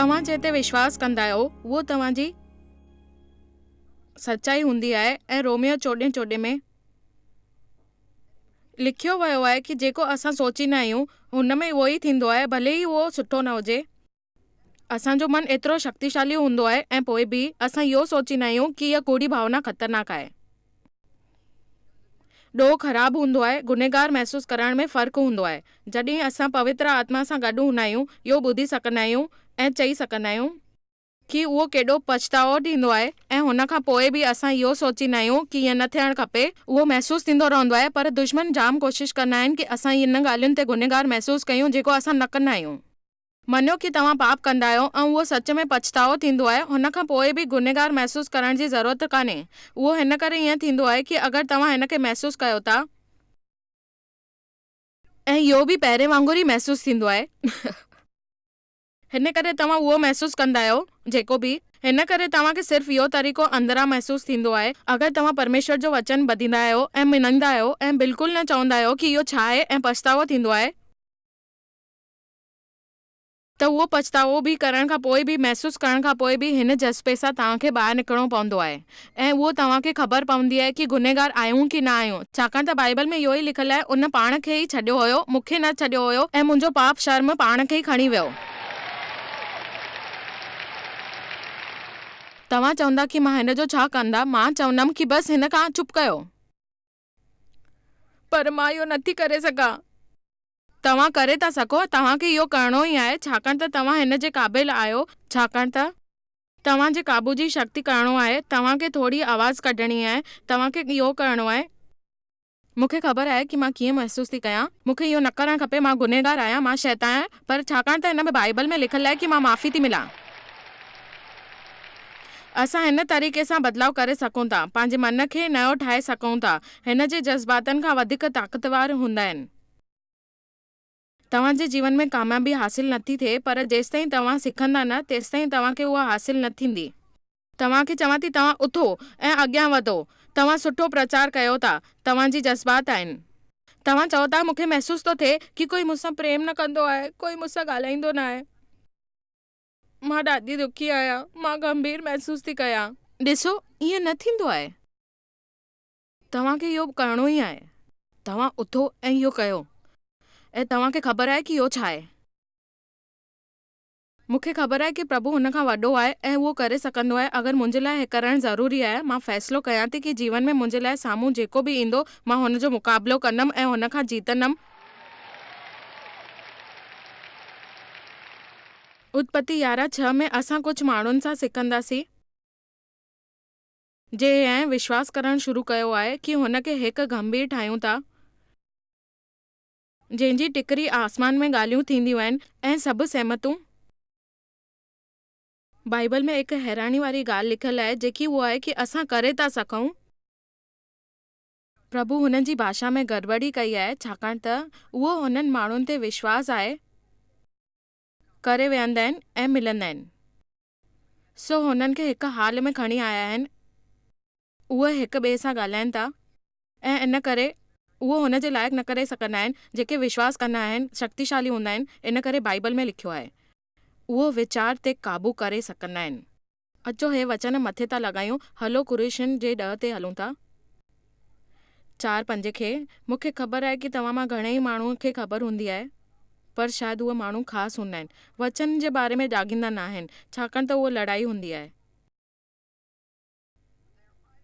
तव्हां जंहिं ते विश्वास कंदा आहियो उहो तव्हांजी सच्चाई हूंदी आहे ऐं रोमियो 14:14 में लिखियो वियो आहे कि जेको असां सोचींदा आहियूं हुन में उहो ई थींदो आहे, भले ई उहो सुठो न हुजे। असांजो मन एतिरो शक्तिशाली हूंदो आहे ऐं पोइ बि असां इहो सोचींदा आहियूं कि इहा कूड़ी भावना ख़तरनाक आहे। ॾोह ख़राबु हूंदो आहे। गुनहगार महसूसु करण में फ़र्क़ु हूंदो आहे। जॾहिं असां पवित्र आत्मा सां गॾु हूंदा आहियूं, इहो ॿुधी सघंदा आहियूं ऐं चई सघंदा आहियूं कि उहो केॾो पछतावो ॾींदो आहे ऐं हुन खां पोइ बि असां इहो सोचींदा आहियूं कि ईअं न थियणु खपे। उहो महसूसु थींदो रहंदो आहे, पर दुश्मन जाम कोशिशि कंदा आहिनि कि असां इन ॻाल्हियुनि ते गुनहगार महसूसु कयूं जेको असां न कंदा आहियूं। मञो कि तव्हां पाप कंदा आहियो ऐं उहो सच में पछतावो थींदो आहे, हुन खां पोइ बि गुनहगार महसूसु करण जी ज़रूरत कान्हे। उहो हिन करे ईअं थींदो आहे कि अगरि तव्हां हिन खे महसूसु कयो था ऐं इहो बि पहिरें वांगुरु ई महसूसु थींदो आहे हिन करे तव्हां उहो महसूसु कंदा आहियो जेको बि हिन करे तव्हांखे सिर्फ़ु इहो तरीक़ो अंदरां महसूसु थींदो आहे। अगरि तव्हां परमेश्वर जो वचन ॿुधंदा आहियो ऐं मञंदा आहियो ऐं बिल्कुलु न चवंदा आहियो कि इहो छा आहे ऐं पछतावो थींदो आहे, त उहो पछतावो बि करण खां पोइ बि महसूसु करण खां पोइ बि हिन जज़्बे सां तव्हांखे ॿाहिरि निकिरणो पवंदो आहे ऐं उहो तव्हांखे ख़बर पवंदी आहे कि गुनहगार आहियूं कि न आहियूं। छाकाणि त बाइबल में इहो ई लिखियलु आहे, उन पाण खे ई छॾियो हुयो, मूंखे न छॾियो हुयो ऐं मुंहिंजो पाप शर्म पाण खे ई खणी वियो। तव्हां चवंदा कि मां हिन जो छा कंदा? मां चवंदमि कि बसि हिन खां चुप कयो, पर मां इहो नथी करे सघां। तव्हां करे था सघो, तव्हांखे इहो करिणो ई आहे छाकाणि त तव्हां हिन जे क़ाबिल आहियो, छाकाणि त तव्हांजे क़ाबू जी शक्ति करिणो आहे। तव्हांखे थोरी आवाज़ कढणी आहे, तव्हांखे इहो करिणो आहे। मूंखे ख़बर आहे कि मां कीअं महसूसु थी कयां, मूंखे इहो न करणु खपे, मां गुनहगार आहियां, मां शैतान आहियां, पर छाकाणि त हिन में बाइबल में लिखियलु आहे कि मां माफ़ी थी मिलां। असां हिन तरीक़े सां बदिलाव करे सघूं था, पंहिंजे मन खे नयो ठाहे सघूं था। हिन जे जज़्बातनि खां वधीक ताक़तवर हूंदा आहिनि। तव्हांजे जीवन में कामयाबी हासिल नथी थिए, पर जेसिताईं तव्हां सिखंदा न तेसिताईं तव्हांखे उहा हासिल न थींदी। तव्हांखे चवां थी, तव्हां उथो ऐं अॻियां वधो। तव्हां सुठो प्रचार कयो था, तव्हांजी जज़्बात आहिनि। तव्हां चओ था मूंखे महसूसु थो थिए कि कोई मूंसां प्रेम न कंदो आहे, कोई मूंसां ॻाल्हाईंदो न आहे, मां ॾाढी दुखी आहियां, मां गंभीर महसूसु थी कयां। ॾिसो, ईअं न थींदो आहे। तव्हांखे इहो करिणो ई आहे। तव्हां उथो ऐं इहो कयो ऐं तव्हांखे ख़बर आहे कि इहो छा आहे। मूंखे ख़बर आहे कि प्रभु हुन खां वॾो आहे ऐं उहो करे सघंदो आहे। अगरि मुंहिंजे लाइ हे करणु ज़रूरी आहे, मां फ़ैसिलो कयां थी कि जीवन में मुंहिंजे लाइ साम्हूं जेको बि ईंदो, मां हुन जो मुक़ाबिलो कंदमि ऐं हुन खां जीतंदमि। उत्पत्ति 11:6 में असां कुझु माण्हुनि सां सिखंदासीं जंहिं विश्वास करणु शुरू कयो आहे कि हुन खे हिकु गंभीर ठाहियूं था, जंहिंजी टिकरी आसमान में ॻाल्हियूं थींदियूं आहिनि ऐं सभु सहमतूं। बाइबल में हिकु हैरानी वारी ॻाल्हि लिखियलु आहे, जेकी उहा आहे कि असां करे था सघूं। प्रभु हुननि जी भाषा में गड़बड़ी कई आहे, छाकाणि त उहो हुननि माण्हुनि ते विश्वास आहे, करे वेहंदा आहिनि ऐं मिलंदा आहिनि। सो हुननि खे हिकु हाल में खणी आया आहिनि। उहे हिक ॿिए सां ॻाल्हाइनि था ऐं इन करे उहो हुन जे लाइक़ु न करे सघंदा आहिनि। जेके विश्वास कंदा आहिनि, शक्तिशाली हूंदा आहिनि। इन करे बाइबल में लिखियो आहे, उहो वीचार ते काबू करे सघंदा आहिनि। अचो हे वचन मथे था लॻायूं। हलो कुरेशियन जे 10 ते हलूं था, 4-5 खे। मूंखे ख़बर आहे कि तव्हां मां घणेई माण्हुनि खे ख़बर हूंदी आहे, पर शायदि उहे माण्हू ख़ासि हूंदा आहिनि। वचन जे बारे में ॼाॻींदा न आहिनि, छाकाणि त उहो लड़ाई हूंदी आहे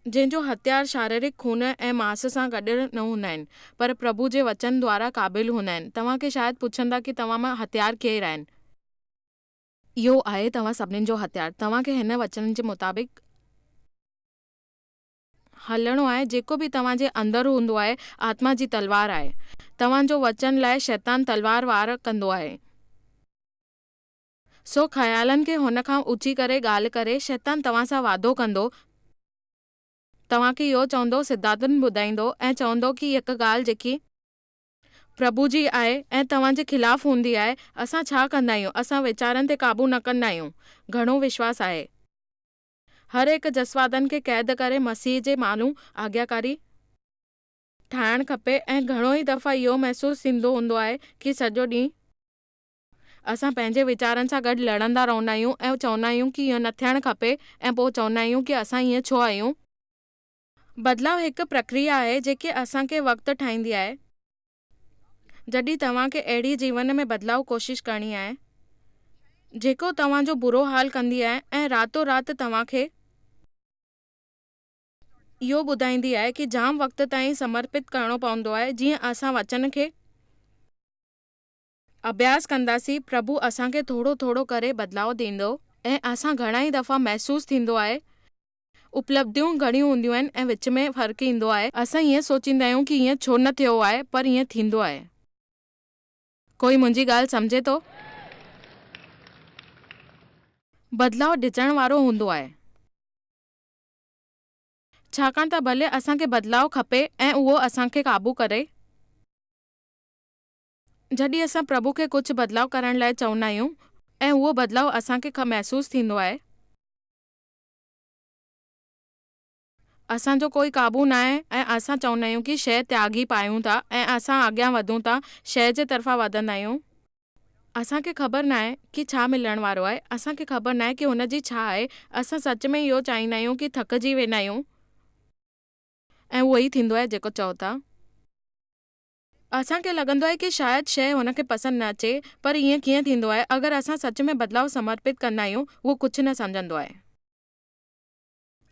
जंहिंजो हथियार शारीरिक खून ऐं मांस सां गॾु न हूंदा आहिनि, पर प्रभु जे वचन द्वारा क़ाबिल हूंदा आहिनि। तव्हांखे शायदि पुछंदा कि तव्हां मां हथियार केरु आहिनि। इहो आहे तव्हां सभिनीनि जो हथियार। तव्हांखे हिन वचन जे मुताबिक़ हलणो आहे। जेको बि तव्हांजे अंदरि हूंदो आहे, आत्मा जी तलवार आहे। तव्हांजो वचन लाइ शैतान तलवार वार कंदो आहे। सो ख़्यालनि खे हुन खां ऊची करे ॻाल्हि करे शैतान तव्हां सां वादो कंदो, तव्हांखे इहो चवंदो, सिद्धांतनि ॿुधाईंदो ऐं चवंदो कि हिकु ॻाल्हि जेकी प्रभु जी आहे ऐं तव्हांजे ख़िलाफ़ु हूंदी आहे। असां छा कंदा आहियूं? असां वीचारनि ते काबू न कंदा आहियूं। घणो विश्वास आहे। हर हिकु जज़्बातनि खे क़ैद करे मसीह जे माण्हू आज्ञाकारी ठाहिणु खपे। ऐं घणो ई दफ़ा इहो महसूसु थींदो हूंदो आहे कि सॼो ॾींहुं असां पंहिंजे वीचारनि सां गॾु लड़ंदा रहंदा आहियूं ऐं चवंदा आहियूं कि इहो न थियणु खपे ऐं पोइ चवंदा आहियूं कि असां ईअं छो आहियूं। बदिलाउ हिकु प्रक्रिया आहे जेकी असांखे वक़्तु ठाहींदी आहे। जॾहिं तव्हांखे अहिड़ी जीवन में बदिलाउ कोशिशि करणी आहे जेको तव्हांजो बुरो हाल कंदी आहे ऐं रातो राति तव्हांखे इहो ॿुधाईंदी आहे कि जाम वक़्त ताईं समर्पित करणो पवंदो आहे। जीअं असां वचन खे अभ्यास कंदासीं, प्रभु असांखे थोरो थोरो करे बदिलाउ ॾींदो ऐं असां घणाई दफ़ा महसूस थींदो आहे उपलब्धियूं घणियूं हूंदियूं आहिनि ऐं विच में फ़र्क़ु ईंदो आहे। असां ईअं सोचींदा आहियूं कि ईअं छो न थियो आहे, पर ईअं थींदो आहे। कोई मुंहिंजी ॻाल्हि सम्झे थो? बदिलाउ ॾिसण वारो हूंदो आहे, छाकाणि त भले असांखे बदिलाउ खपे ऐं उहो असांखे क़ाबू करे। जॾहिं असां प्रभु खे कुझु बदिलाउ करण लाइ चवंदा आहियूं ऐं उहो बदिलाउ असांखे महसूस थींदो आहे, असांजो कोई क़ाबू न आहे ऐं असां चवंदा आहियूं कि शइ त्यागी पायूं था ऐं असां अॻियां वधूं था, शइ जे तरफ़ां वधंदा आहियूं। असांखे ख़बर न आहे कि छा मिलण वारो आहे, असांखे ख़बर न आहे कि हुनजी छा आहे। असां सच में इहो चाहींदा आहियूं कि थकिजी वेंदा आहियूं ऐं उहो ई थींदो आहे जेको चओ था। असांखे लॻंदो आहे कि शायदि शइ हुनखे पसंदि न अचे, पर ईअं कीअं थींदो आहे? अगरि असां सच में बदिलाउ समर्पित कंदा आहियूं, उहो कुझु न सम्झंदो आहे।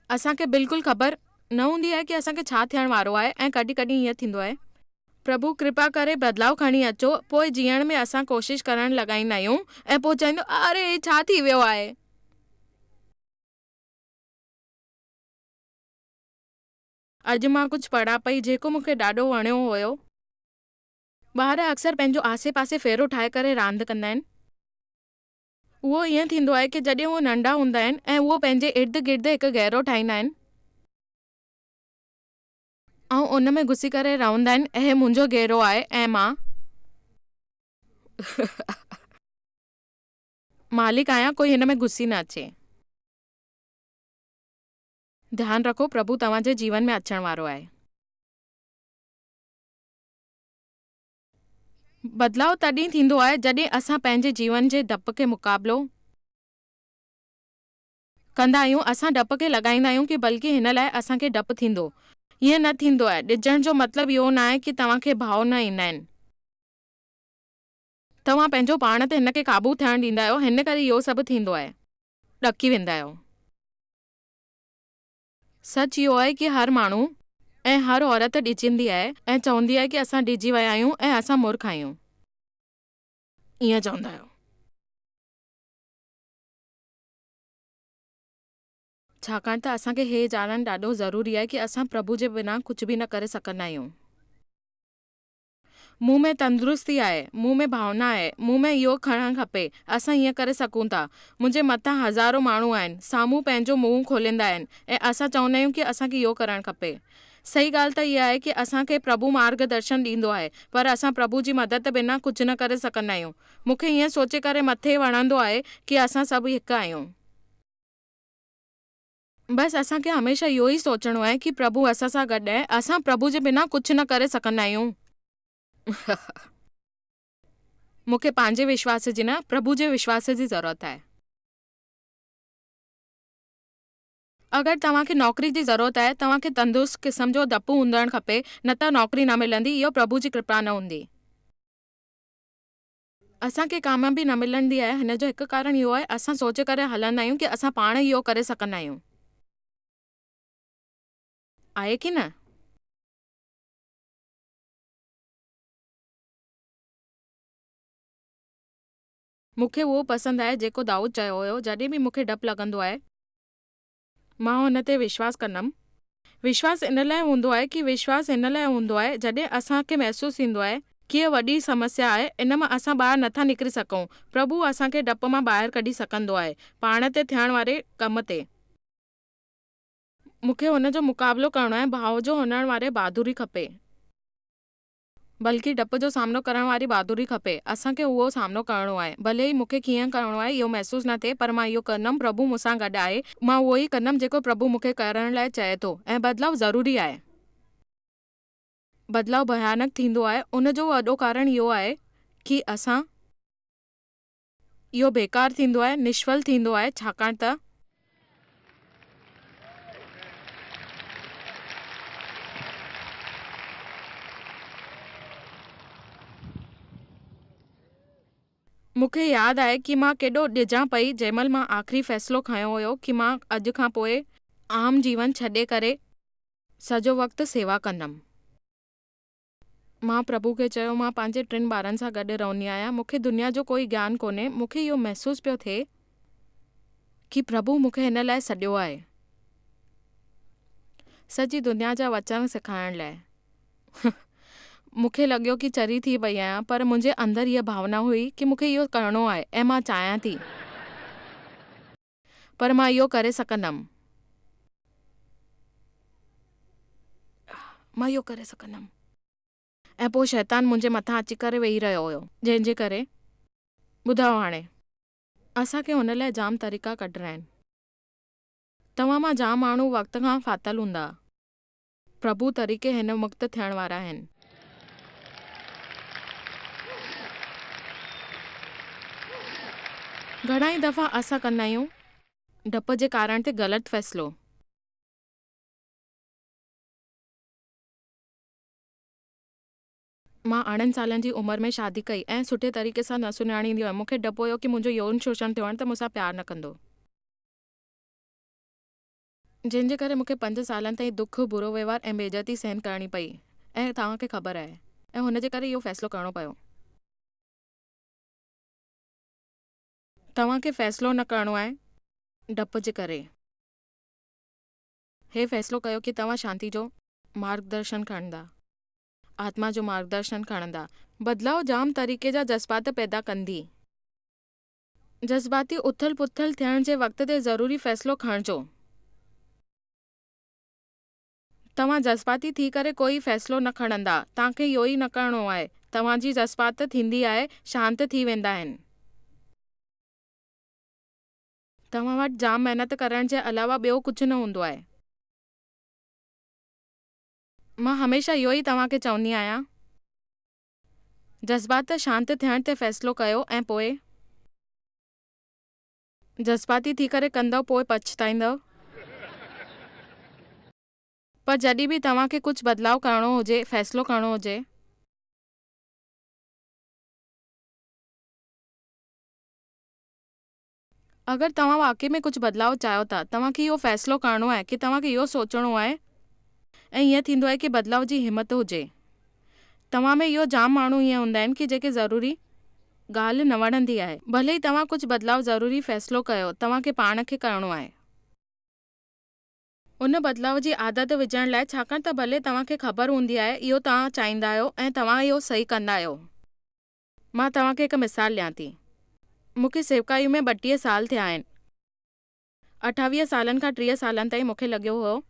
असांखे बिल्कुलु ख़बर न हूंदी आहे कि असांखे छा थियण वारो आहे ऐं कॾहिं कॾहिं ईअं थींदो आहे। प्रभु कृपा करे बदिलाउ खणी अचो, पोइ जीअण में असां कोशिशि करण लॻाईंदा आहियूं ऐं पोइ चवंदो अरे छा थी वियो आहे। अॼु मां कुझु पढ़ा पई जेको मूंखे ॾाढो वणियो हुयो। ॿार अक्सर पंहिंजो आसे पासे फेरो ठाहे करे रांदि कंदा आहिनि। उहो ईअं थींदो आहे कि जॾहिं उहे नंढा हूंदा आहिनि ऐं उहो पंहिंजे इर्द गिर्द हिकु घेरो ठाहींदा आहिनि ऐं उन में घुसी करे रहंदा आहिनि ऐं मुंहिंजो घेरो आहे ऐं मां मालिक आहियां, कोई हिन में घुसी न अचे। ध्यानु रखो, प्रभु तव्हांजे जीवन में अचण वारो आहे। बदिलाउ तॾहिं थींदो आहे जॾहिं असां पंहिंजे जीवन जे डप खे मुक़ाबिलो कंदा आहियूं। असां डप खे लॻाईंदा आहियूं कि बल्कि हिन लाइ असांखे डपु थींदो। ईअं न थींदो आहे। ॾिसण जो मतिलबु इहो न आहे कि तव्हांखे भाव न ईंदा आहिनि। तव्हां पंहिंजो पाण ते हिन खे क़ाबू थियण ॾींदा आहियो, हिन करे इहो सभु थींदो आहे। ॾकी वेंदा आहियो। सच इहो आहे कि हर माण्हू ऐं हर औरत ॾिजंदी आहे ऐं चवंदी आहे कि असां ॾिजी विया आहियूं ऐं असां मूर्ख आहियूं। ईअं चवंदा आहियो। छाकाणि त असांखे हे ॼाणणु ॾाढो ज़रूरी आहे कि असां प्रभु जे बिना कुझु बि न करे सघंदा आहियूं। मूं में तंदुरुस्ती आहे, मूं में भावना आहे, मूं में इहो खणणु खपे, असां ईअं करे सघूं था। मुंहिंजे मथां हज़ारो माण्हू आहिनि, साम्हूं पंहिंजो मुंहुं खोलींदा आहिनि ऐं असां चवंदा आहियूं कि असांखे इहो करणु खपे। सही ॻाल्हि त इहा आहे कि असांखे प्रभु मार्गदर्शन ॾींदो आहे, पर असां प्रभु जी मदद बिना कुझु न करे सघंदा आहियूं। मूंखे ईअं सोचे करे मथे वणंदो आहे कि असां सभु हिकु आहियूं। बसि असांखे हमेशह इहो ई सोचणो आहे कि प्रभु असां सां गॾु आहे, असां प्रभु जे बिना कुझु न करे सघंदा आहियूं। मूंखे पंहिंजे विश्वास जी न, प्रभु जे विश्वास जी ज़रूरत आहे। अगरि तव्हांखे नौकरी जी ज़रूरत आहे, तव्हांखे तंदुरुस्त क़िस्म जो डपु हुजणु खपे, न त नौकरी न मिलंदी। इहो प्रभु जी कृपा न हूंदी। असांखे कामयाबी न मिलंदी आहे, हिन जो हिकु कारण इहो आहे असां सोचे करे हलंदा आहियूं कि असां पाण इहो करे सघंदा आहियूं। आहे कि न? मूंखे उहो पसंदि आहे जेको दाऊद चयो हुयो, जॾहिं बि मूंखे डपु लॻंदो आहे मां हुन ते विश्वास कंदमि। विश्वास इन लाइ हूंदो आहे कि विश्वास इन लाइ हूंदो आहे जॾहिं असांखे महसूस थींदो आहे कि हीअ वॾी समस्या आहे, इन मां असां ॿाहिरि नथा निकिरी सघूं। प्रभु असांखे डप मां ॿाहिरि कढी सघंदो आहे पाण ते थियण वारे कम ते। मूंखे हुन जो मुक़ाबिलो करणो आहे, भाव जो हुअण वारे बहादुरी खपे, बल्कि डप जो सामनो करण वारी बहादुरी खपे। असांखे उहो सामनो करणो आहे, भले ई मूंखे कीअं करणो आहे इहो महसूस न थिए, पर मां इहो कंदमि। प्रभु मूंसां गॾु आहे, मां उहो ई कंदमि जेको प्रभु मूंखे करण लाइ चए थो। ऐं बदिलाउ ज़रूरी आहे। बदिलाउ भयानक थींदो आहे, उन जो वॾो कारण इहो आहे कि असां इहो बेकार थींदो आहे, निष्फल थींदो आहे, छाकाणि त मूंखे यादि आहे कि मां केॾो ॾिजां पई जंहिंमहिल मां आख़िरी फ़ैसिलो खयो हुयो कि मां अॼु खां पोइ आम जीवन छॾे करे सॼो वक़्तु सेवा कंदमि। मां प्रभु खे चयो मां पंहिंजे 3 ॿारनि सां गॾु रहंदी आहियां, मूंखे दुनिया जो कोई ज्ञान कोन्हे। मूंखे इहो महसूस पियो थिए कि प्रभु मूंखे हिन लाइ सॾियो आहे, सॼी दुनिया जा वचन सेखारण लाइ। मूंखे लॻियो कि चरी थी पई आहियां, पर मुंहिंजे अंदरि इहा भावना हुई कि मूंखे इहो करिणो आहे ऐं मां चाहियां थी, पर मां इहो करे सघंदमि। ऐं पोइ शैतान मुंहिंजे मथां अची करे वेही रहियो हुयो, जंहिंजे करे ॿुधायो हाणे असांखे हुन लाइ जाम तरीक़ा कढणा आहिनि। तव्हां मां जाम माण्हू वक़्त खां फाथल हूंदा, प्रभु तरीक़े हिन मुक्त थियण वारा आहिनि। घणाई दफ़ा असां कंदा आहियूं डप जे कारण ते ग़लति फ़ैसिलो। मां 18 सालनि जी उमिरि में शादी कई ऐं सुठे तरीक़े सां न सुञाणींदी हुयमि। मूंखे डपु हुयो कि मुंहिंजो यौन शोषण थियो आहे त मूंसां प्यार न कंदो, जंहिंजे करे मूंखे 5 सालनि ताईं दुख, बुरो व्यवहार ऐं बेइज़ती सहन करणी पई। ऐं तव्हांखे ख़बर आहे, ऐं हुनजे करे इहो फ़ैसिलो करणो पियो। तव्हांखे फ़ैसिलो न करणो आहे डप जे करे। हे फ़ैसिलो कयो कि तव्हां शांति जो मार्गदर्शन खणंदा, आत्मा जो मार्गदर्शन खणंदा। बदिलाव जाम तरीक़े जा जज़्बात पैदा कंदी। जज़्बाती उथल पुथल थियण जे वक़्त ते ज़रूरी फ़ैसिलो खणिजो। तव्हां जज़्बाती थी करे कोई फ़ैसिलो न खणंदा, तव्हांखे इहो ई न करिणो आहे। तव्हांजी जज़्बात थींदी आहे, शांत थी वेंदा आहिनि। तव्हां वटि जाम महिनत करण जे अलावा ॿियो कुझु न हूंदो आहे। मां हमेशह इहो ई तव्हांखे चवंदी आहियां, जज़्बात शांत थियण ते फ़ैसिलो कयो ऐं पोइ जज़्बाती थी करे कंदव, पोइ पछताईंदव। पर जॾहिं बि तव्हांखे कुझु बदिलाव करणो हुजे, फ़ैसिलो करणो हुजे, अगरि तव्हां वाक़ई में कुझु बदिलाव चाहियो था, तव्हांखे इहो फ़ैसिलो करणो आहे कि तव्हांखे इहो सोचणो आहे। ऐं ईअं थींदो आहे कि बदिलाव जी हिमत हुजे। तव्हां में इहो जाम माण्हू ईअं हूंदा आहिनि कि जेके ज़रूरी ॻाल्हि न वणंदी आहे, भले ई तव्हां कुझु बदिलाव ज़रूरी फ़ैसिलो कयो, तव्हांखे पाण खे करणो आहे उन बदिलाव जी आदत विझण लाइ, छाकाणि त भले तव्हांखे ख़बर हूंदी आहे इहो तव्हां चाहींदा आहियो ऐं तव्हां इहो सही कंदा आहियो। मां तव्हांखे हिकु मिसाल ॾियां थी। मूंखे सेवकाई में 32 साल थिया आहिनि। 28 सालनि खां 30 सालनि ताईं मूंखे लॻियो हुयो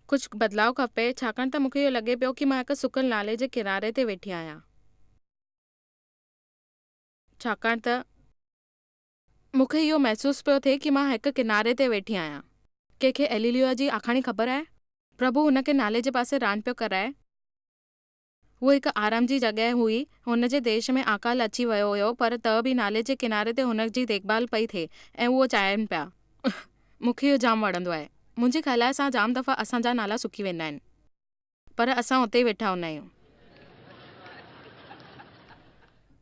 कुझु बदिलाव खपे, छाकाणि त मूंखे इहो लॻे पियो कि मां हिकु सुकल नाले जे किनारे ते वेठी आहियां। छाकाणि त मूंखे इहो महसूस पियो थिए कि मां हिकु किनारे ते वेठी आहियां। कंहिंखे एलिलिया जी आखाणी ख़बर आहे? प्रभु हुनखे नाले जे पासे रांदि पियो कराए। उहो हिकु आराम जी जॻहि हुई। हुन जे देश में अकाल अची वियो हुयो, पर त बि नाले जे किनारे ते हुन जी देखभाल पई थिए ऐं उहो चाहिनि पिया। मूंखे इहो जाम वणंदो आहे। मुंहिंजे ख़्याल सां जाम दफ़ा असांजा नाला सुकी वेंदा आहिनि, पर असां उते ई वेठा हूंदा आहियूं।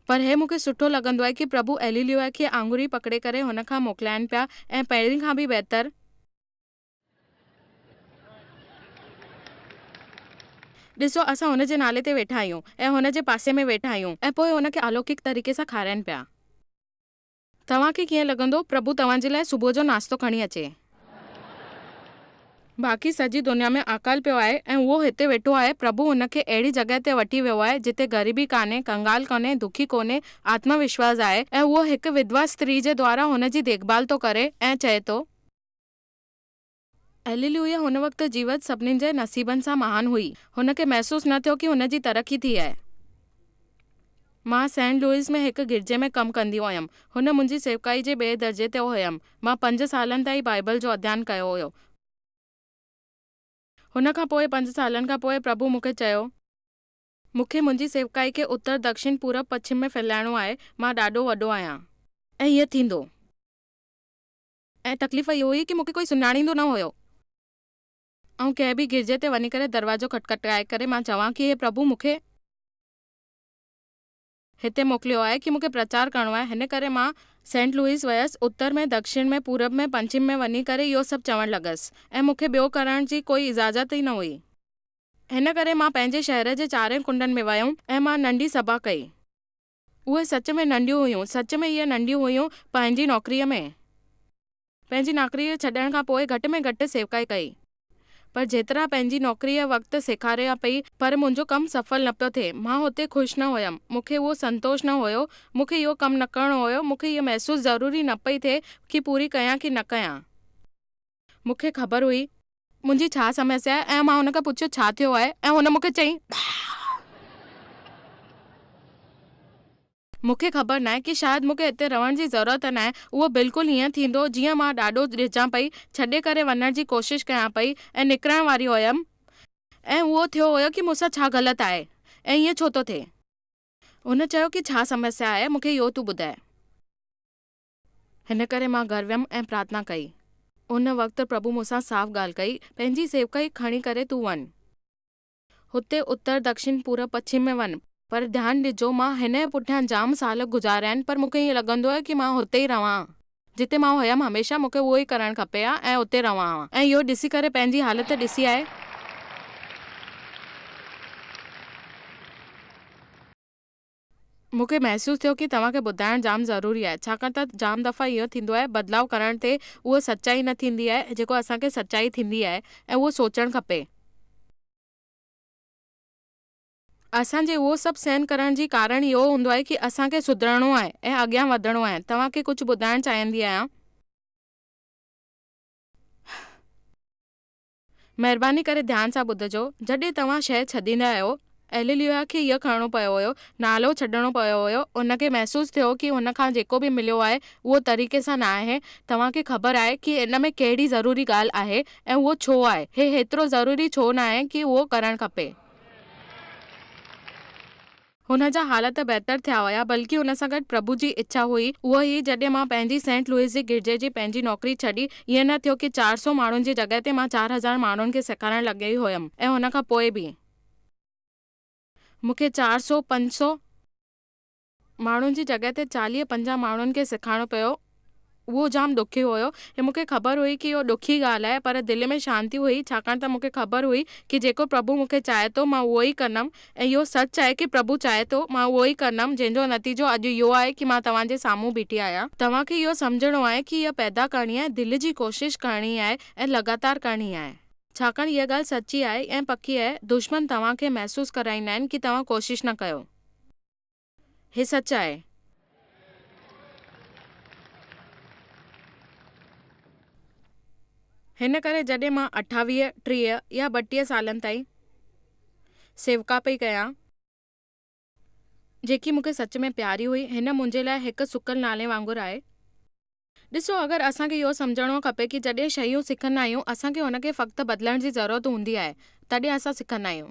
पर हे मूंखे सुठो लॻंदो आहे कि प्रभु एलिलिया खे आङुरी पकड़े करे हुन खां मोकिलाइनि पिया ऐं पहिरीं खां बि बहितर ॾिसो, असां हुन जे नाले ते वेठा आहियूं ऐं हुन जे पासे में वेठा आहियूं ऐं पोइ हुन खे अलौकिक तरीक़े सां खाराइनि पिया। तव्हांखे कीअं लॻंदो प्रभु तव्हांजे लाइ सुबुह जो नाश्तो खणी अचे? बाक़ी सॼी दुनिया में अकाल पियो आहे ऐं उहो हिते वेठो आहे। प्रभु हुन खे अहिड़ी जॻहि ते वठी वियो आहे जिते ग़रीबी कान्हे, कंगाल कोन्हे, दुखी कोन्हे, आत्मविश्वास आहे ऐं उहो हिकु विधवा स्त्री जे द्वारा हुन जी देखभाल थो करे ऐं चए थो, एलिलुया हुन वक़्तु जीवत सभिनी जे नसीबनि सां महान हुई। हुन खे महसूस न थियो कि हुन जी तरक़ी थी आहे। मां सेंट लुइस में हिकु गिरजे में कमु कंदी हुयमि। हुन मुंहिंजी सेवकाई जे ॿिए दर्जे ते हुयमि। मां 5 सालनि ताईं बाइबल जो अध्ययन कयो हुयो। हुन खां पोइ 5 सालनि खां पोइ प्रभु मूंखे चयो, मूंखे मुंहिंजी सेवकाई खे उत्तर, दक्षिण, पूरब, पश्चिम में फैलाइणो आहे। मां ॾाढो वॾो आहियां ऐं ईअं थींदो। ऐं तकलीफ़ इहो हुई कि मूंखे कोई सुञाणींदो न हुयो। ऐं कंहिं बि गिरजे ते वञी करे दरवाज़ो खटखटाए करे मां चवां कि हे प्रभु मूंखे हिते मोकिलियो आहे कि मूंखे प्रचार करणो आहे। हिन करे मां सेंट लुइस वयसि, उत्तर में, दक्षिण में, पूरब में, पश्चिम में वञी करे इहो सभु चवणु लॻसि ऐं मूंखे ॿियो करण जी कोई इजाज़त ई न हुई। हिन करे मां पंहिंजे शहर जे 4 कुंडनि में वयमि ऐं मां नंढी सभा कई। उहे सच में नंढियूं हुयूं, सच में इहे नंढियूं हुयूं। पंहिंजी नौकरीअ में पंहिंजी नौकरी छॾण खां पोइ घटि में घटि सेवकाई कई, पर जेतिरा पंहिंजी नौकरीअ वक़्तु सेखारिया पई, पर मुंहिंजो कमु सफल न पियो थिए। मां हुते ख़ुशि न हुयमि, मूंखे उहो संतोष न हुयो, मूंखे इहो कमु न करणो हुयो, मूंखे इहो महसूसु ज़रूरी न पई थिए कि पूरी कयां कि न कयां। मूंखे ख़बर हुई मुंहिंजी छा समस्या आहे ऐं मां हुन खां पुछियो छा थियो आहे ऐं हुन मूंखे चई मूंखे ख़बर न आहे कि शायदि मूंखे हिते रहण जी ज़रूरत न आहे। उहो बिल्कुलु हीअं थींदो जीअं मां ॾाढो ॾिजां पई, छॾे करे वञण जी कोशिशि कयां पई ऐं निकिरण वारी हुयमि, ऐं उहो थियो हुयो कि मूंसां छा ग़लति आहे ऐं ईअं छो थो थिए। हुन चयो कि छा समस्या आहे, मूंखे इहो तूं ॿुधाए। हिन करे मां घर वियमि ऐं प्रार्थना कई। उन वक़्तु प्रभु मूंसां साफ़ ॻाल्हि कई, पंहिंजी सेवकाई खणी करे तूं वञ, हुते उत्तर, दक्षिण, पूरब, पश्चिम में वञ। पर ध्यानु ॾिजो, मां हिन जे पुठियां जाम साल गुज़ारिया आहिनि, पर मूंखे ईअं लॻंदो आहे कि मां हुते ई रहां जिते मां हुयमि हमेशह। मूंखे उहो ई करणु खपे हा ऐं उते रहां। ऐं इहो ॾिसी करे पंहिंजी हालति ॾिसी आहे मूंखे महसूसु थियो कि तव्हांखे ॿुधाइणु जाम ज़रूरी आहे, छाकाणि त जाम दफ़ा इहो थींदो आहे बदिलाव करण ते उहो सचाई न थींदी आहे जेको असांखे सचाई थींदी आहे, ऐं उहो सोचणु खपे। असांजे उहो सभु सहन करण जी कारण इहो हूंदो आहे कि असांखे सुधरणो आहे ऐं अॻियां वधणो आहे। तव्हांखे कुझु ॿुधाइणु चाहींदी आहियां। महिरबानी करे ध्यान सां ॿुधजो। जॾहिं तव्हां शइ छॾींदा आहियो, एलिलिया खे इहो करिणो पियो हुयो, नालो छॾणो पियो हुयो, उनखे महसूसु थियो कि हुन खां जेको बि मिलियो आहे उहो तरीक़े सां न आहे। तव्हांखे ख़बर आहे कि इन में कहिड़ी ज़रूरी ॻाल्हि आहे ऐं उहो छो आहे। हे हेतिरो ज़रूरी छो न आहे कि उहो करणु खपे। हुन जा हालत बहितर थिया हुया, बल्कि हुन सां गॾु प्रभु जी इच्छा हुई। उहो ई जॾहिं मां पंहिंजी सेंट लुइस जी गिरजे जी पंहिंजी नौकरी छॾी, ईअं न थियो कि 400 माण्हुनि जी जॻह ते मां 4000 माण्हुनि खे सेखारणु लॻी हुयमि, ऐं हुन खां पोइ बि मूंखे 400-500 माण्हुनि जी जॻह ते 40-50 माण्हुनि खे सेखारणो पियो। उहो जाम ॾुखी हुयो ऐं मूंखे ख़बर हुई कि इहो ॾुखी ॻाल्हि आहे, पर दिलि में शांती हुई, छाकाणि त मूंखे ख़बर हुई कि जेको प्रभु मूंखे चाहे थो मां उहो ई कंदमि। ऐं इहो सच आहे कि प्रभु चाहे थो मां उहो ई कंदमि, जंहिंजो नतीजो अॼु इहो आहे कि मां तव्हांजे साम्हूं बीठी आहियां। तव्हांखे इहो सम्झणो आहे कि इहा पैदा करणी आहे, दिलि जी कोशिशि करणी आहे ऐं लगातार करणी आहे, छाकाणि इहा ॻाल्हि सची आहे ऐं पकी आहे। दुश्मन तव्हांखे महसूसु कराईंदा आहिनि कि तव्हां कोशिशि न कयो। हे सच आहे। हिन करे जॾहिं मां 28, 30 या 32 सालनि ताईं सेवका पई कयां जेकी मूंखे सच में प्यारी हुई, हिन मुंहिंजे लाइ हिकु सुकल नाले वांगुरु आहे। ॾिसो, अगरि असांखे इहो सम्झणो खपे कि जॾहिं शयूं सिखंदा आहियूं असांखे हुनखे फ़क़्तु बदिलण जी ज़रूरत हूंदी आहे, तॾहिं असां सिखंदा आहियूं।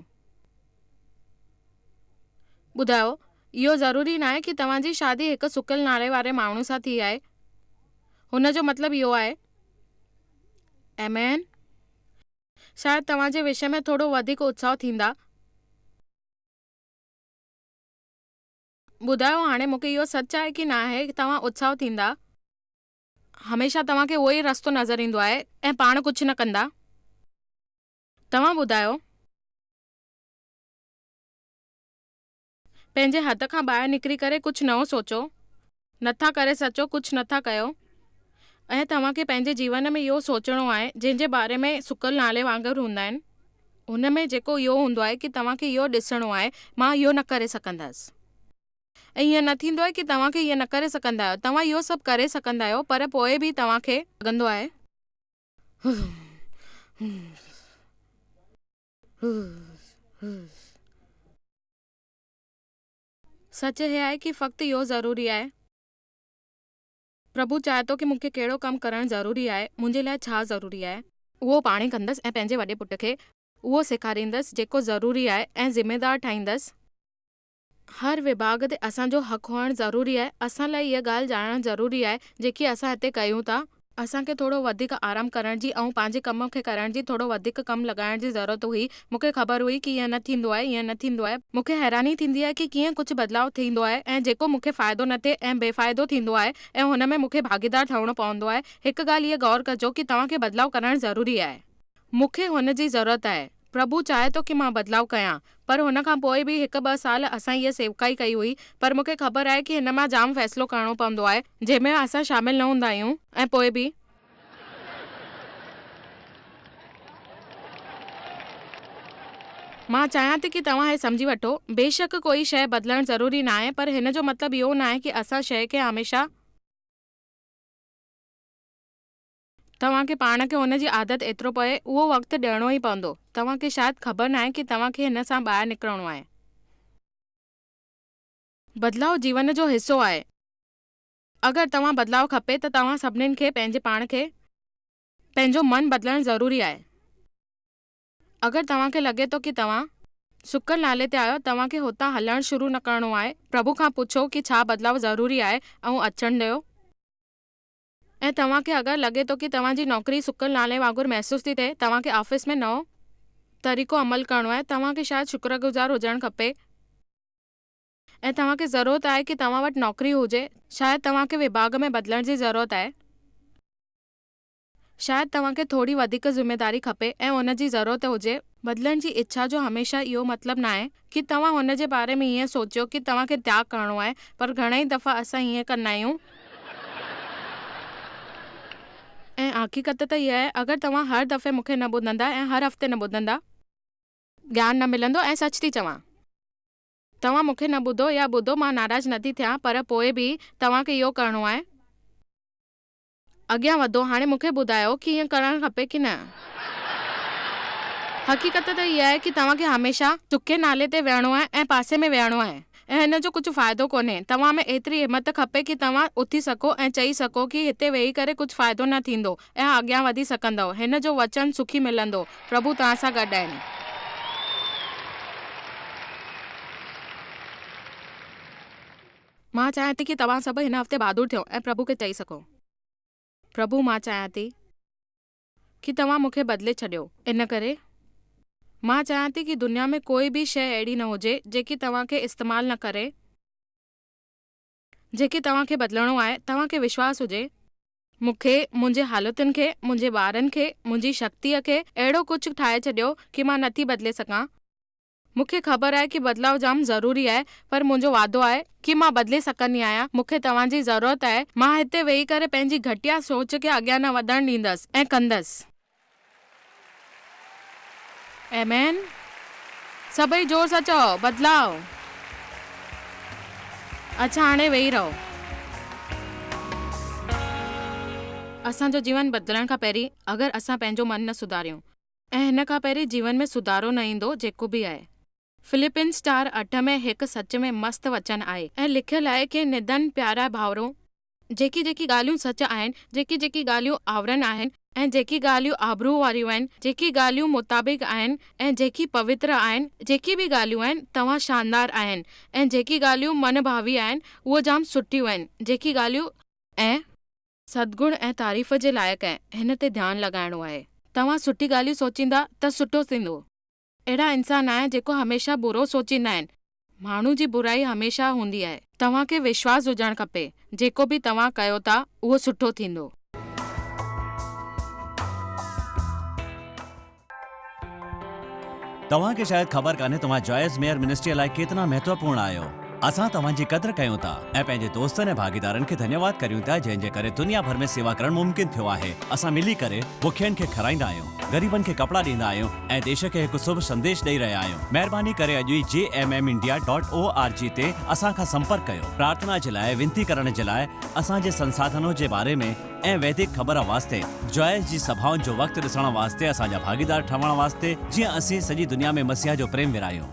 ॿुधायो, इहो ज़रूरी न आहे कि तव्हांजी शादी हिकु सुकल नाले वारे माण्हू सां थी आहे। हुन जो मतिलबु इहो आहे आमेन। शायदि तव्हांजे विषय में थोरो वधीक उत्साह थींदा। ॿुधायो, हाणे मूंखे इहो सच आहे कि न आहे तव्हां उत्साह थींदा। हमेशह तव्हांखे उहो ई रस्तो नज़र ईंदो आहे ऐं पाण कुझु न कंदा। तव्हां ॿुधायो, पंहिंजे हद खां ॿाहिरि निकिरी करे कुझु नओं सोचो, नथा करे सचो, कुझु नथा कयो। ऐं तव्हांखे पंहिंजे जीवन में इहो सोचणो आहे जंहिंजे बारे में सुकल नाले वांगुरु हूंदा आहिनि। हुन में जेको इहो हूंदो आहे कि तव्हांखे इहो ॾिसणो आहे मां इहो न करे सघंदसि। ऐं ईअं न थींदो आहे कि तव्हांखे इहो न करे सघंदा आहियो, तव्हां इहो सभु करे सघंदा आहियो, पर पोइ बि तव्हांखे लॻंदो आहे सच हे आहे कि फ़क़्तु इहो ज़रूरी आहे। प्रभु चाहे थो कि मूंखे कहिड़ो कमु करणु ज़रूरी आहे, मुंहिंजे लाइ छा ज़रूरी आहे, उहो पाण ई कंदसि ऐं पंहिंजे वॾे पुट खे उहो सेखारींदसि जेको ज़रूरी आहे ऐं ज़िमेदार ठाहींदसि। हर विभाग ते असांजो हक़ हुअणु ज़रूरी आहे। असां लाइ इहा ॻाल्हि ॼाणणु ज़रूरी आहे जेकी असां हिते कयूं था। असांखे थोरो वधीक आराम करण जी ऐं पंहिंजे कम खे करण जी थोरो वधीक कमु लॻाइण जी ज़रूरत हुई। मूंखे ख़बर हुई कि ईअं न थींदो आहे, ईअं न थींदो आहे। मूंखे हैरानी थींदी आहे कि कीअं कुझु बदिलाव थींदो आहे ऐं जेको मूंखे फ़ाइदो न थिए ऐं बेफ़ाइदो थींदो आहे ऐं हुन में मूंखे भागीदार ठहिणो पवंदो आहे। हिकु ॻाल्हि इहा गौर कजो कि तव्हांखे बदिलाव करणु ज़रूरी आहे। मूंखे हुन जी ज़रूरत आहे। प्रभु चाहे थो कि मां बदिलाव कयां, पर हुन खां पोइ बि 1-2 साल असां इहा सेवकाई कई हुई, पर मूंखे ख़बर आहे कि हिन मां जाम फ़ैसिलो करणो पवंदो आहे जंहिंमें असां शामिल न हूंदा आहियूं। ऐं पोइ बि मां चाहियां थी कि तव्हां हे सम्झी वठो, बेशक कोई शइ बदिलणु ज़रूरी न आहे, पर हिन जो मतिलबु इहो न आहे कि असां शइ खे हमेशा तव्हांखे पाण खे हुन जी आदत एतिरो पए उहो वक़्तु ॾियणो ई पवंदो। तव्हांखे शायदि ख़बर न आहे कि तव्हांखे हिन सां ॿाहिरि निकिरणो आहे। बदिलाव जीवन जो हिसो आहे। अगरि तव्हां बदिलाव खपे त तव्हां सभिनीनि खे पंहिंजे पाण खे पंहिंजो मन बदिलणु ज़रूरी आहे। अगरि तव्हांखे लॻे थो कि तव्हां सुकल नाले ते आहियो, तव्हांखे हुतां हलणु शुरू न करणो आहे। प्रभु खां पुछो कि छा बदिलाव ज़रूरी आहे ऐं अचणु ॾियो। ऐं तव्हांखे अगरि लॻे थो कि तव्हांजी नौकरी सुकल नाले वांगुरु महसूस थी थिए, तव्हांखे ऑफिस में नओं तरीक़ो अमल करणो आहे। तव्हांखे शायदि शुक्रगुज़ार हुजणु खपे ऐं तव्हांखे ज़रूरत आहे कि तव्हां वटि नौकरी हुजे। शायदि तव्हांखे विभाग में बदिलण जी ज़रूरत आहे। शायदि तव्हांखे थोरी वधीक ज़िमेदारी खपे ऐं हुन जी ज़रूरत हुजे। बदिलण जी इच्छा जो हमेशह इहो मतिलबु न आहे कि तव्हां हुन जे बारे में ईअं सोचियो कि तव्हांखे त्याग करणो आहे, पर घणेई दफ़ा असां ईअं कंदा आहियूं। ऐं हक़ीक़त त इहा आहे, अगरि तव्हां हर दफ़े मूंखे न ॿुधंदा ऐं हर हफ़्ते न ॿुधंदा, ज्ञान न मिलंदो। ऐं सच थी चवां, तव्हां मूंखे न ॿुधो या ॿुधो, मां नाराज़ न थी थियां, पर पोइ बि तव्हांखे इहो करणो आहे। अॻियां वधो। हाणे मूंखे ॿुधायो कि ईअं करणु खपे कि न। हक़ीक़त त इहा आहे कि तव्हांखे हमेशह सुके नाले ते विहणो आहे ऐं पासे में विहणो आहे ऐं हिन जो कुझु फ़ाइदो कोन्हे। तव्हां में एतिरी हिमत खपे कि तव्हां उथी सघो ऐं चई सघो कि हिते वेही करे कुझु फ़ाइदो न थींदो ऐं अॻियां वधी सघंदव। हिन जो वचन सुखी मिलंदो। प्रभु तव्हां सां गॾु आहिनि। मां चाहियां थी कि तव्हां सभु हिन हफ़्ते बहादुर थियो ऐं प्रभु खे चई सघो, प्रभु मां चाहियां थी कि तव्हां मूंखे बदिले छॾियो। इन करे मां चाहियां थी कि दुनिया में कोई बि शइ अहिड़ी न हुजे जेकी तव्हांखे इस्तेमालु न करे, जेकी तव्हांखे बदिलणो आहे। तव्हांखे विश्वास हुजे मूंखे, मुंहिंजे हालतुनि खे, मुंहिंजे ॿारनि खे, मुंहिंजी शक्तिअ खे अहिड़ो कुझु ठाहे छॾियो कि मां नथी बदिले सघां। मूंखे ख़बर आहे कि बदिलाव जाम ज़रूरी आहे, पर मुंहिंजो वादो आहे कि मां बदिले सघंदी आहियां। मूंखे तव्हांजी ज़रूरत आहे। मां हिते वेही करे पंहिंजी घटिया सोच खे अॻियां न वधणु ॾींदसि ऐं कंदसि। आमेन। सभई जोर सां चओ, बदिलाव। अच्छा, हाणे वेही रहो। असांजो जीवन बदिलण खां पहिरीं अगरि असां पंहिंजो मन न सुधारियूं ऐं हिन खां पहिरीं जीवन में सुधारो न ईंदो जेको बि आहे। फिलिपिन्स 4:8 में हिकु सच में मस्त वचन आहे ऐं लिखियलु आहे कि निधन प्यारा भाउरो, जेकी जेकी ॻाल्हियूं सच आहिनि, जेकी जेकी ॻाल्हियूं आवरण आहिनि ऐं जेकी ॻाल्हियूं आबरू वारियूं आहिनि, जेकी ॻाल्हियूं मुताबिक़ आहिनि ऐं जेकी पवित्र आहिनि, जेकी बि ॻाल्हियूं आहिनि तव्हां शानदार आहिनि ऐं जेकी ॻाल्हियूं मन भावी आहिनि उहे जाम सुठियूं आहिनि, जेकी ॻाल्हियूं ऐं सद्गुण ऐं तारीफ़ जे लाइक़ु आहे, हिन ते ध्यानु लॻाइणो आहे। तव्हां सुठी ॻाल्हियूं सोचींदा त सुठो थींदो। अहिड़ा इंसान आहे जेको हमेशह बुरो सोचींदा आहिनि। माण्हू जी बुराई हमेशह हूंदी आहे। तव्हांखे विश्वास हुजणु खपे जेको बि तव्हां कयो था उहो सुठो थींदो। तव्हांखे शायदि ख़बर कान्हे तव्हां जॉयस मेयर मिनिस्ट्री लाइ केतिरा महत्वपूर्ण आहियो। असां तव्हांजी क़दुरु कयूं था ऐं पंहिंजे दोस्तनि ऐं भागीदारनि खे धन्यवाद करियूं था जंहिं जे करे दुनिया भर में सेवा करणु मुमकिन थियो आहे। असां मिली करे बुखियनि खे खाराईंदा आहियूं, ग़रीबनि खे कपिड़ा ॾींदा आहियूं ऐं देश खे हिकु शुभ संदेश ॾेई रहिया आहियूं। महिरबानी करे अॼु ई jmmindia.org ते असां खां संपर्क कयो। प्रार्थना जे लाइ, विनती करण जे लाइ, असांजे संसाधनों जे बारे में ऐं वैदिक ख़बर वास्ते, जॉयस जी सभाउनि जो वक़्तु ॾिसण वास्ते, असांजा भागीदार ठहण वास्ते, जीअं असीं सॼी दुनिया में मसीहा जो प्रेम विरायूं।